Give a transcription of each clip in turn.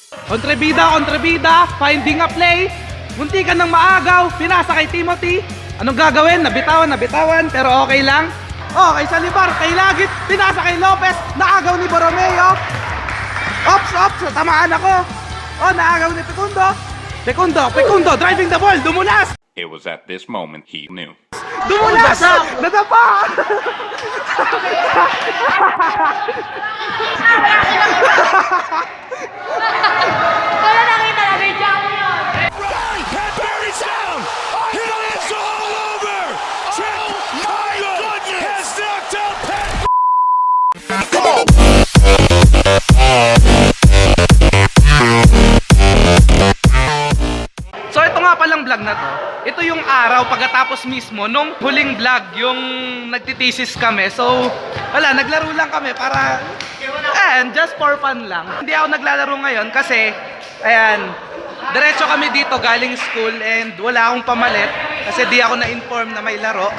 Kontrabida, finding a play. Munti ka ng maagaw, pinasa kay Timothy. Anong gagawin? Nabitawan, pero okay lang. Okay, sa libar, kay Lagit, pinasa kay Lopez, naagaw ni Borromeo. Ops, tamaan ako. Oh, naagaw ni Pecundo, driving the ball, dumulas. It was at this moment he knew. Dumulas! Nadapa! Wala nakita na may champion! Right! Cadbury's down! It's all over! Check! My goodness! Has knocked out Pat! Come on! So ito nga palang vlog na to. Ito yung araw pagkatapos mismo nung huling vlog, yung nagtitesis kami. So wala, naglaro lang kami para just for fun lang. Hindi ako naglalaro ngayon kasi ayan, diretso kami dito galing school and wala akong pamalit kasi di ako na-inform na may laro.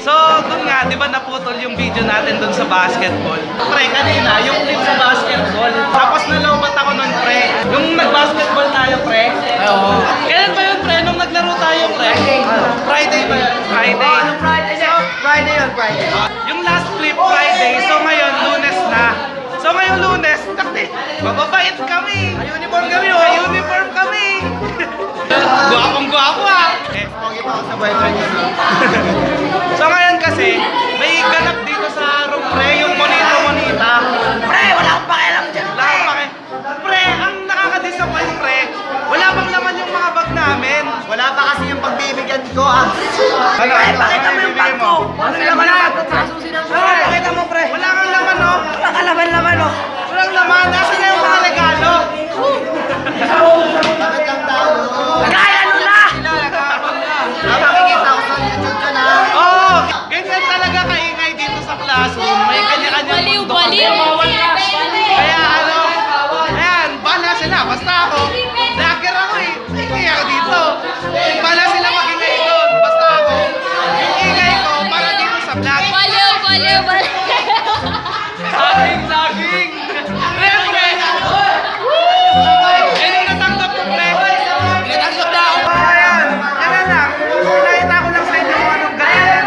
So, dun nga, di ba naputol yung video natin dun sa basketball? Pre, kanina, yung clip sa basketball. Tapos nalobat ako nun, pre. Yung nag-basketball tayo, pre. Oo. Kailan ba yun, pre? Nung naglaro tayo, pre? Friday ba yun? Friday. Anong Friday? Friday yun, Friday. Yung last clip, Friday. So, ngayon, Lunes na. So, ngayong Lunes, takti, mababait kami. May uniform kami, oh. May uniform kami. Guwapong-guwapo, ah. Pogi pa ako sa boyfriend ko. So ngayon kasi, may ganap dito sa room, pre, yung monita. Pre, wala akong pakialam dyan. Wala akong pre, ang nakaka-disappoint, pre, wala bang laman yung mga bag namin. Wala pa kasi yung pagbibigyan ko ah. Ano, Pakita mo yung bag ko. Ano naman na? Pakita mo, pre. Wala kang laman, no? Wala ka laman, oh. Walang laman. Nasa na yung mga regalo? Bakit ang tao? Kaya ano na? Nakikita ko sa YouTube ka na. Oo, ganyan talaga kaingay dito sa classroom. May kanya-kanyang mundo kami. Kaya ano, ayan, bahala sila. Basta ako, lager ako eh. Ingay ako dito. Bahala sila mag-ingay doon. Basta ako, yung ingay ko para dito sa vlog. Baliw. Saging! Pre! Yan yung natanggap ko, pre. Natanggap na ako. Ayan, yan lang. Pinakita ko lang sa inyo kung anong ganyan.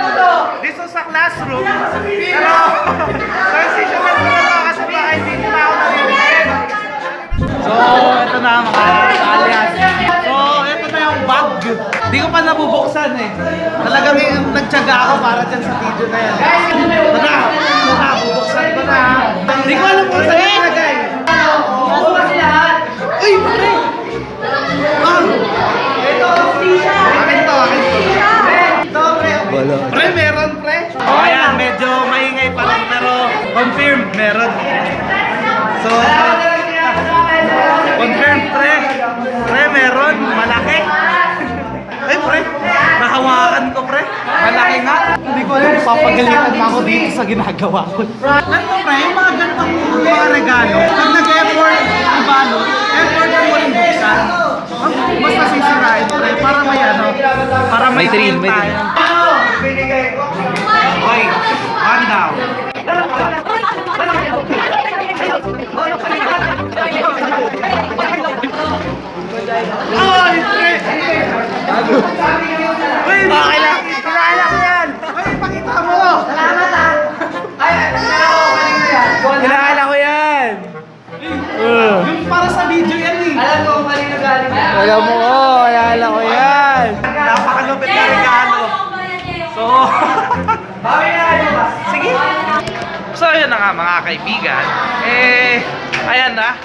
Dito sa classroom. Pero, transitional ko na to kasi baka hindi pa ako narinig. So, ito na mga alias. So, ito na yung bag. Hindi ko pa nabubuksan eh. Talagang nagtyaga ako para dyan sa video na yan. Ito na, bubuksan ko na. Hindi ko alam kung saan yung nagay. Uy, pre! Akin to. Ito, pre. Pre, meron, pre. Oh, ayan, medyo maingay pa lang, pero confirm, meron. So, confirm, pre. Pre, meron. Malaki. Ay, pre. Nahawakan ko, pre. Malaki nga. Hindi ko alam, papagalitan na ako dito sa ginagawa ko. Ganito, pre, yung mga ganitong mga regalo, pag nag-effort ibalot, effort mo rin buksan. Mas nasisirain, pre, para may ano, para may thrill tayo. Hoy, one down. Ay, pre! Uy, kilala ko yan! Uy, pakita mo! Salamat ah! Ay, kilala ko yan! Yung para sa video yan eh! Alam mo kung kanino galing yan? Alam mo, kilala ko yan! Napakalupit na regalo! So, sige! So, yun na nga mga kaibigan. Ayan na.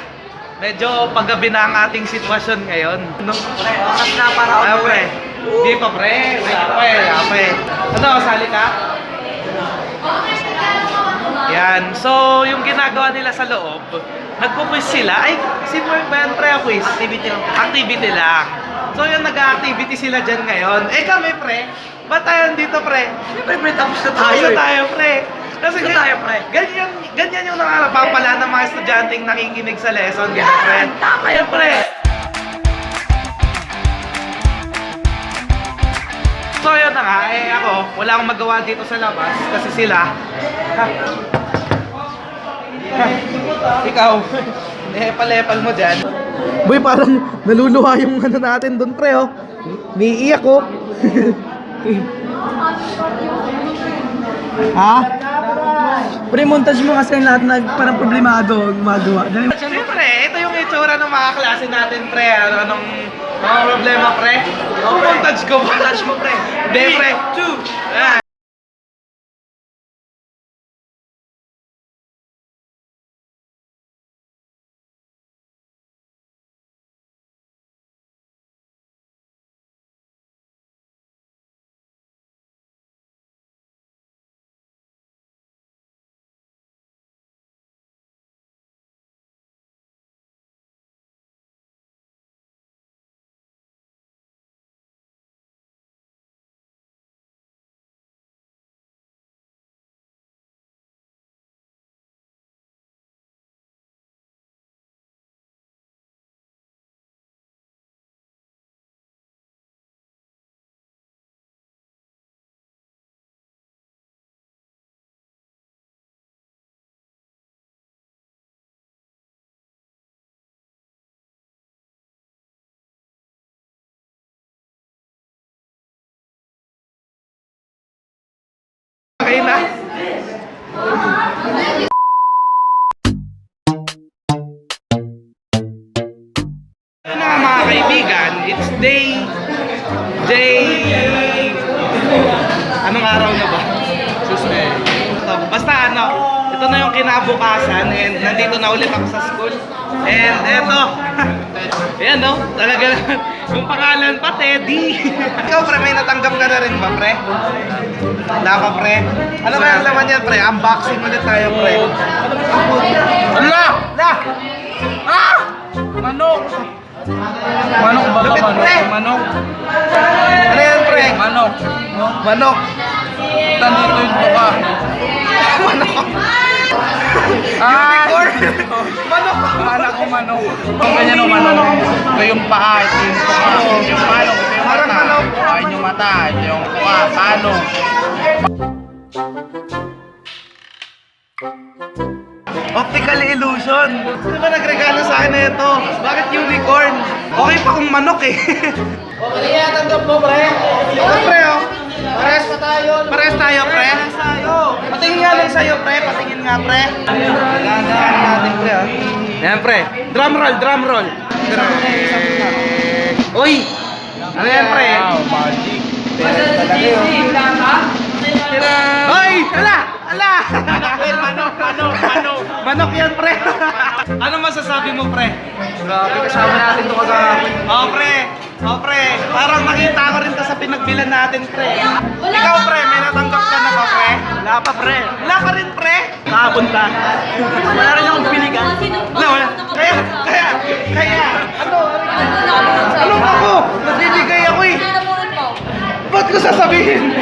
Medyo paggabi na ang ating sitwasyon ngayon. Oras na para Ayaw, pre. Hindi pa, pre. Wait pa eh. Ano, sali ka? Yan. So, yung ginagawa nila sa loob, nagpo-quiz sila. Ay, si Mark ba yan, pre? Quiz? Activity lang. So, yung nag-activity sila dyan ngayon. Kami, pre. Ba't tayo dito, pre? Siyempre, pre, tapos na Tayo tayo, pre. Kasi Ito tayo, pre. ganyan yung nakakapapala ng mga estudyanteng nakikinig sa lesson. Ganyan, pre. Tama yan, pre. So, yun na nga. Ako, wala akong magawa dito sa labas. Kasi sila, Ikaw, lepal-lepal mo dyan. Boy, parang naluluha yung ano natin doon, pre, oh. Niiyak, oh. Ha? Pre, montage mo kasi lahat na parang problemado magawa. Siyempre, ito yung itsura ng mga klase natin, pre. Anong problema, pre? Montage ko, montage mo, pre. Hindi, pre. 2. Okay na. Ito na mga kaibigan, it's day... Anong araw na ba? Suspend. Basta ano, ito na yung kinabukasan and nandito na ulit ako sa school. And eto, ayan no, talaga yung pangalan pa, Teddy. Ikaw pre, may natanggap ka na rin ba pre? Wala pa pre? Ano ba yung laman yan pre? Unboxing ulit tayo pre. Ala! Ala! Ah! Manok! Manok ba Lupit, manok? pre! Manok? Ano yan pre? Manok. Manok! Tandito yung buka. Manok! Ah! Unicorn! Manok! Akala ko manok. Kung ganyan o manok. Ito yung paa, ito yung buka. Yung manok, ito yung Parang mata. manok. Ayun yung mata, ito yung buka. Paano? Optical illusion. Sino ba nagregalo sa akin na ito? Bakit unicorn? Okay pa kung manok eh. Okay yan, tanggap mo, pre. Ito pre oh. Pares tayo. Pares tayo pre. Patingin nga lang sa'yo pre. Patingin nga pre. Gagawin natin pre oh. Yan pre. Drum roll, drum roll. Uy! Ano yan pre? Wow, magic. Hoy! Ala! Ala! Manok, manok, manok. Manok yan pre. Ano masasabi mo pre? Grabe, kasama natin ito kagahapon. Oh pre. Oh pre. Parang nakita ko rin to sa pinagbilan natin pre. Ikaw pre, may natanggap ka na ba pre? Wala pa, pre. Wala ka rin pre. Kahapon pa. Wala rin akong piligan. Wala, wala. Kaya. Ano? Ano ako? Nagbibigay ako eh. Ba't ko sasabihin?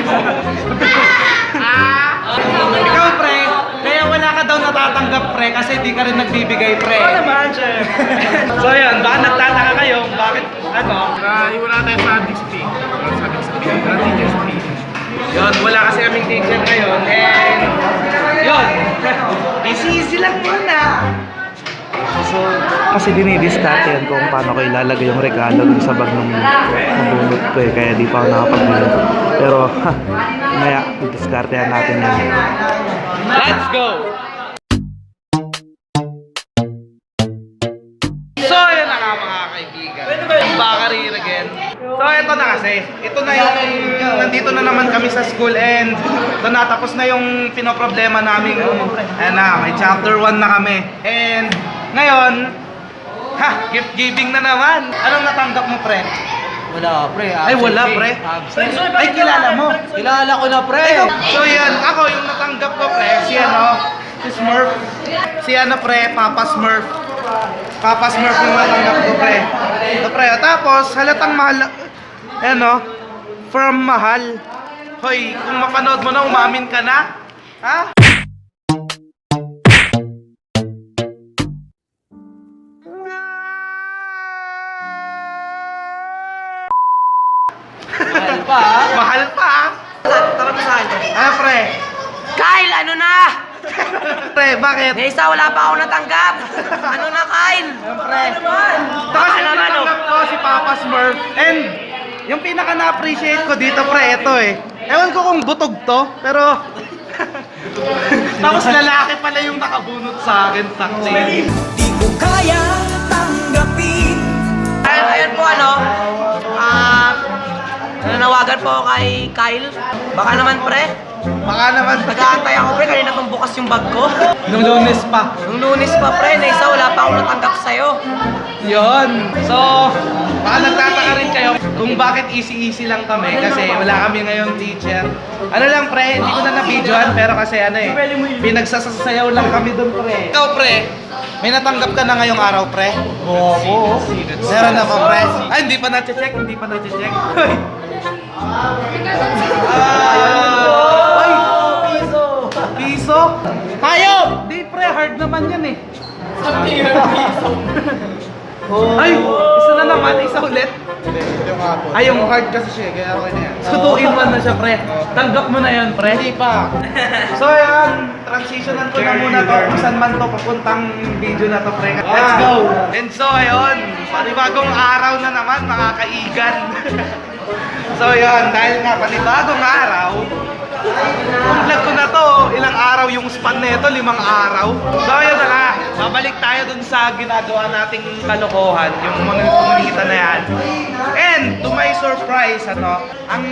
Ikaw pre, kaya wala ka daw natatanggap pre kasi di ka rin nagbibigay pre. Ano naman, chef? So yun, baka nagtataka kayo bakit ano? Wala tayong subject fee. Wala subject fee. Wala teacher's fee. Yun, wala kasi kaming teacher ngayon and yun, easy lang muna. So, kasi dinidiscarte yan kung paano ko ilalagay yung regalo dun sa bag ng mabunot ko eh, kaya di pa ako nakapag-bilo. Pero, maya, didiscartehan natin yan. Let's go! So, yun na nga mga kaibigan. Bakarir again. So, ito na kasi. Ito na yung, nandito na naman kami sa school and ito na, tapos na yung pinoproblema namin. Ayan na, may chapter 1 na kami. And, ngayon, gift giving na naman. Anong natanggap mo, pre? Wala, pre. Ay, wala, pre. Ay, kilala mo. Kilala ko na, pre. So, yan. Ako, yung natanggap ko, pre, si Smurf. Si pre, Papa Smurf. Papa Smurf yung natanggap ko, pre. Ito, pre. Tapos, halatang mahal. Ayan, from mahal. Hoy, kung mapanood mo na, umamin ka na. Ha? Mahal pa, Mahal pa, ah. Tara mo sa akin. Pre? Kyle, ano na? pre, bakit? May isa, wala pa ako natanggap. Ano na, Kyle? Siyempre. Ito Baka kasi naman, natanggap ko si Papa Smurf. And yung pinaka na-appreciate ko dito pre, ito eh. Ewan ko kung butog to, pero... Tapos lalaki pala yung nakabunot sa akin, taksi. Ayan po, nanawagan po ako kay Kyle. Baka naman, pre. Baka naman Nag-aantay ako, pre. Kanina itong bukas yung bag ko. nung Lunes pa. Nung Lunes pa, pre, na isa, wala pa ako natanggap sa'yo. Yun. So, baka nagtataka rin kayo kung bakit easy-easy lang kami kasi wala kami ngayong teacher. Ano lang pre, hindi ko na na-videoan pero kasi pinagsasayaw lang kami doon pre. Ikaw pre, may natanggap ka na ngayong araw pre? Oo. Meron na pa pre? Ay, hindi pa na-check, hindi pa na-check. Ay, piso. Piso? Hayop! Di pre, hard naman yan eh. Ay, isa na naman, isa ulit. Ay, yung hard kasi siya, kaya okay na yan. So, 2-in-1 na siya, pre. Tanggap mo na yan, pre. Hindi pa. So, ayan, transitionan ko na muna to. Kung saan man to, papuntang video na to, pre. Let's go! And so, ayun, panibagong araw na naman, mga kaigan. So, ayun, dahil nga panibagong araw, yung vlog ko na to, ilang araw yung span nito, 5 araw. So ayun na nga, babalik tayo dun sa ginagawa nating kalokohan, yung mga komunita na yan. And to my surprise, ang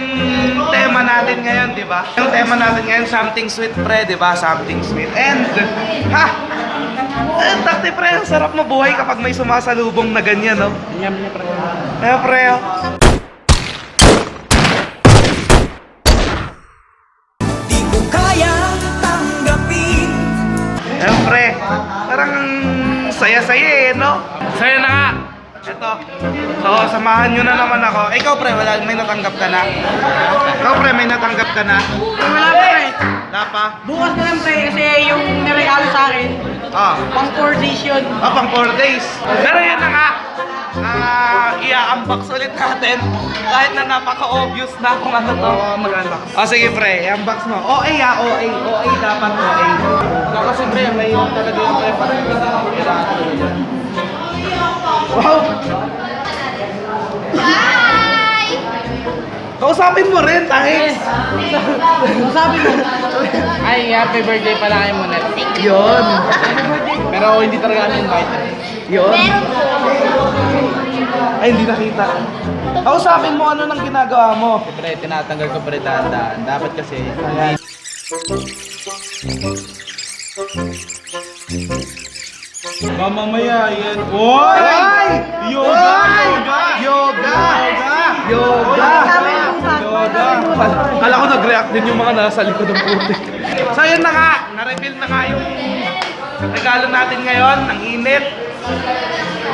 tema natin ngayon, di ba? Yung tema natin ngayon, something sweet pre, di ba? Something sweet. And, takti pre, ang sarap mabuhay kapag may sumasalubong na ganyan, no? Yum niya pre. Pre, oh. Siyempre, parang saya-saya eh, no? Saya na nga! Ito. So, samahan nyo na naman ako. Ikaw pre, may natanggap ka na? Ikaw pre, may natanggap ka na? Wala pa, pre. Wala pa? Bukas na lang, pre, kasi yung niregalo sa akin, pang 4 days yun. Pang 4 days. Pero yun na nga. I-unbox ulit natin. Kahit na napaka-obvious na kung ano to. Mag-unbox. Sige pre, i-unbox mo. OA OA. OA dapat OA. Kasi pre, may talaga yung pre. Wow! Hi! Kausapin mo rin, thanks! Kausapin mo. Ay, happy birthday pala kayo muna. Yun! Pero hindi talaga kami invited. Yun! Meron po. Ay, hindi nakita. Kausapin mo ano nang ginagawa mo. Siyempre, tinatanggal ko pa rin dahan-dahan. Dapat kasi, mamamaya yan. Oy! Ay! Yoga! Yoga! Yoga! Yoga! Kala ko nag-react din yung mga nasa likod ng puti. So yun na nga, na-reveal na nga yung regalo natin ngayon, ang init.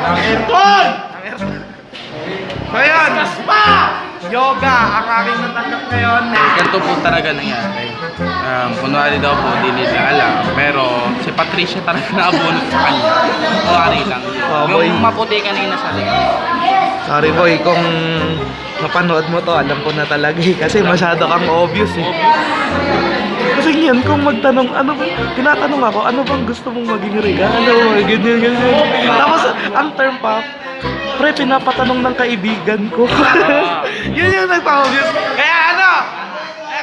Ng aircon! Ng aircon. So yun, yoga ang aking natanggap ngayon. Ganito po talaga nangyari. Kunwari daw po, di nila alam. Pero si Patricia talaga naabunot sa kanya. Kunwari lang. Oh, boy. Yung maputi kanina sa likod. Sorry boy, kung mapanood mo to, alam ko na talaga eh. Kasi masyado kang obvious eh. Kasi yan, kung magtanong, tinatanong ako, ano bang gusto mong maging regalo? Ganyan. Tapos, ang term pa, pre, pinapatanong ng kaibigan ko. Yun yung nagpa-obvious. Kaya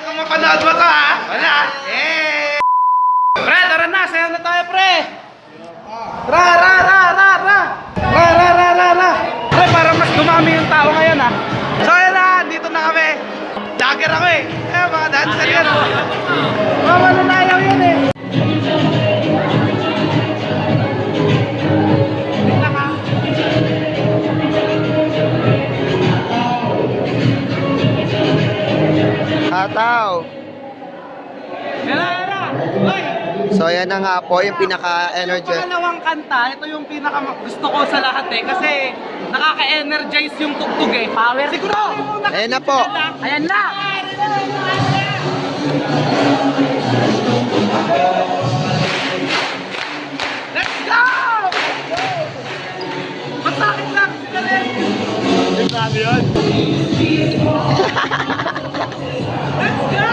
kung mapanood mo to ha, wala. Pre, tara na, sayo na tayo pre. Ra. Pre, para mas dumami yung tao ngayon ha. So yun na, dito na kami. Jogger ako eh. Mga dancer yan. Mga mananayaw yan eh. Tataw. So yan na nga po yung pinaka-energy. Yung pangalawang kanta, ito yung pinaka gusto ko sa lahat eh. Kasi nakaka-energize yung tugtog eh. Power. Siguro. Ayan na po. Ayan na. Let's go! Magsakit lang. Sabi yun. Let's go!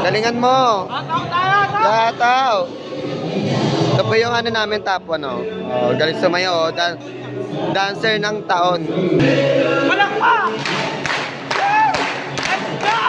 Galingan mo. Yataw. Ito po yung ano namin, top 1, oh. Oh, galing sumayo, oh. Dancer ng taon. Walang pa! Let's go!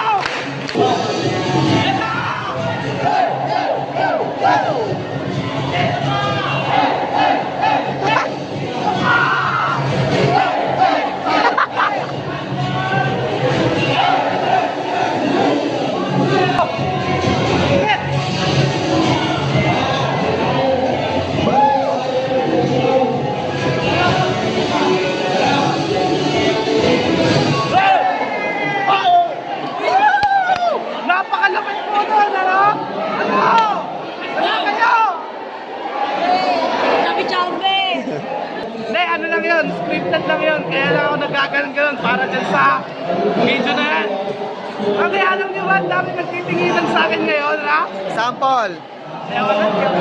Napakalapit po doon, ano? Ano? Wala kayo! Sabi Chambe! Hindi, ano lang yun, scripted lang yun. Kaya lang ako nagkaganon-ganon para dyan sa video na yan. Okay, alam niyo ba, ang dami nagtitinginan sa akin ngayon, ha? Sample. Kaya wala yun.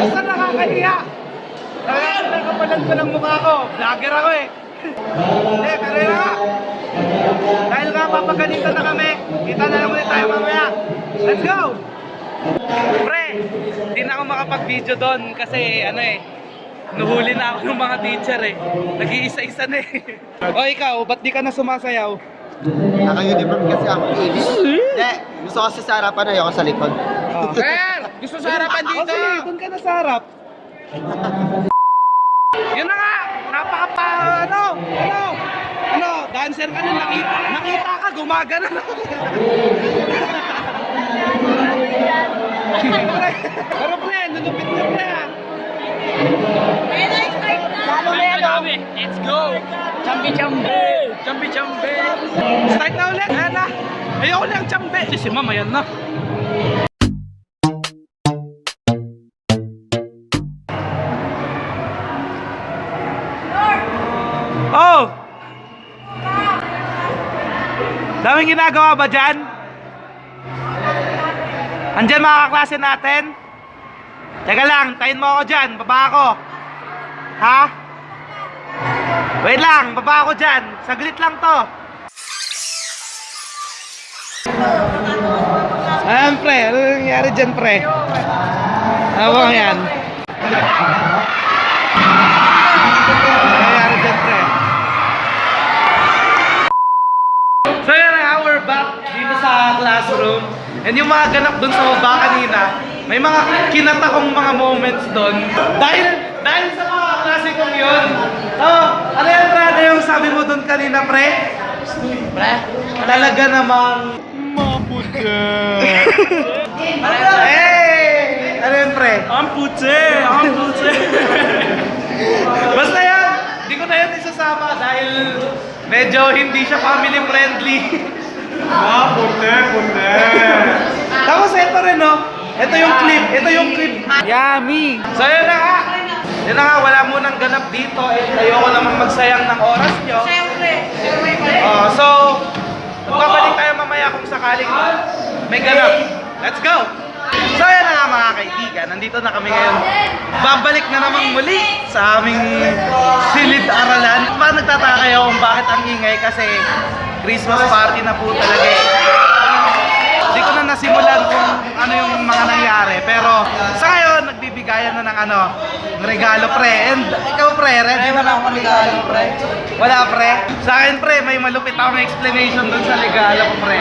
Basta nakakahiya. Nakapalan ko ng mukha ko. Vlogger ako eh. Hindi, pero yun nga. Dahil nga papagalitan na kami, kita na lang ulit tayo mamaya. Let's go! Pre, di na ako makapag-video doon kasi ano eh, nuhuli na ako ng mga teacher eh. Nag-iisa-isa na eh. O ikaw, ba't di ka na sumasayaw? Naka-uniform kasi ako. Hindi, gusto ko sa harapan, ayoko sa likod. Kaya, gusto sa harapan dito. Sige, doon ka na sa harap. Yun na nga, dancer ka na, nakita ka, gumagana na. Pero pre, nalupit na pre ah. Lalo na yan, Let's go! Chambi-chambe! Chambi-chambe! Start na ulit! Ayan na! Ayoko na ang chambe! Si ma'am, ayan na! Oh! Daming ginagawa ba dyan? Andyan mga kaklase natin? Teka lang, tayin mo ako dyan, baba ako. Ha? Wait lang, baba ako dyan. Saglit lang to. Ayan pre, ano nangyari dyan pre? Ano ba yan? Ano nangyari dyan pre? So yan nga, we're back dito sa classroom. And yung mga ganap dun sa baba kanina, may mga kinata kong mga moments dun. Dahil sa mga klase kong yun. Oh, ano yan pre? Ano yung sabi mo dun kanina pre? Pre? Talaga namang maputi. Hey! Ano yun pre? Ang puti! Basta yan, hindi ko na yan isasama dahil medyo hindi siya family friendly. Puti! Tapos ito rin no, ito yung clip. Yummy! So yun na nga. Yun na nga, wala munang ganap dito. Ayoko naman magsayang ng oras nyo. Siyempre. So, magbabalik tayo mamaya kung sakaling may ganap. Let's go! So yan na nga mga kaibigan, nandito na kami ngayon. Babalik na naman muli sa aming silid-aralan. Nagtataka kayo kung bakit ang ingay kasi Christmas party na po talaga eh. Hindi ko na nasimulan kung ano yung mga nangyari. Pero sa ngayon, nagbibigayan na ng ng regalo pre. And ikaw pre, ready na ako regalo pre? Wala pre? Sa akin pre, may malupit akong explanation dun sa regalo ko pre.